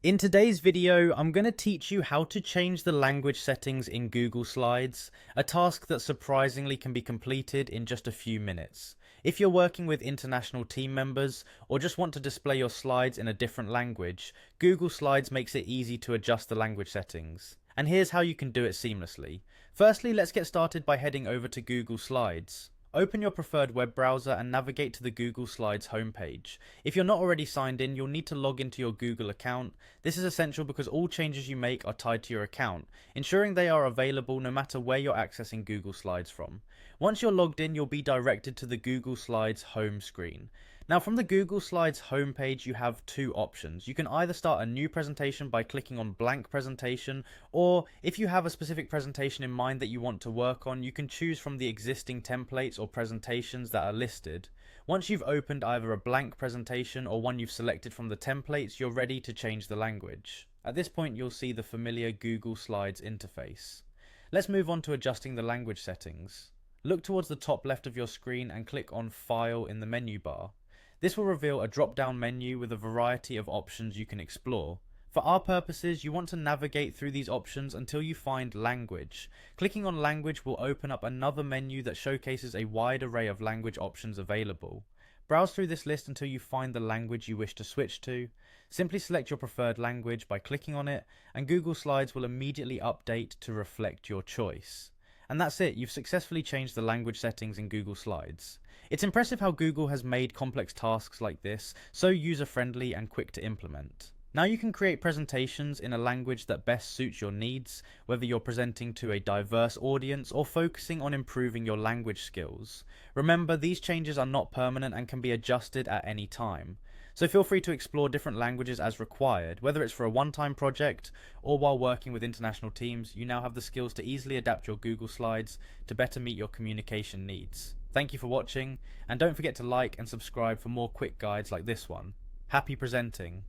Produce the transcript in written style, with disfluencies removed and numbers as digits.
In today's video, I'm going to teach you how to change the language settings in Google Slides, a task that surprisingly can be completed in just a few minutes. If you're working with international team members or just want to display your slides in a different language, Google Slides makes it easy to adjust the language settings. And here's how you can do it seamlessly. Firstly, let's get started by heading over to Google Slides. Open your preferred web browser and navigate to the Google Slides homepage. If you're not already signed in, you'll need to log into your Google account. This is essential because all changes you make are tied to your account, ensuring they are available no matter where you're accessing Google Slides from. Once you're logged in, you'll be directed to the Google Slides home screen. Now, from the Google Slides homepage, you have two options. You can either start a new presentation by clicking on blank presentation, or if you have a specific presentation in mind that you want to work on, you can choose from the existing templates or presentations that are listed. Once you've opened either a blank presentation or one you've selected from the templates, you're ready to change the language. At this point, you'll see the familiar Google Slides interface. Let's move on to adjusting the language settings. Look towards the top left of your screen and click on File in the menu bar. This will reveal a drop-down menu with a variety of options you can explore. For our purposes, you want to navigate through these options until you find Language. Clicking on Language will open up another menu that showcases a wide array of language options available. Browse through this list until you find the language you wish to switch to. Simply select your preferred language by clicking on it, and Google Slides will immediately update to reflect your choice. And that's it, you've successfully changed the language settings in Google Slides. It's impressive how Google has made complex tasks like this so user-friendly and quick to implement. Now you can create presentations in a language that best suits your needs, whether you're presenting to a diverse audience or focusing on improving your language skills. Remember, these changes are not permanent and can be adjusted at any time. So feel free to explore different languages as required, whether it's for a one-time project or while working with international teams. You now have the skills to easily adapt your Google Slides to better meet your communication needs. Thank you for watching, and don't forget to like and subscribe for more quick guides like this one. Happy presenting!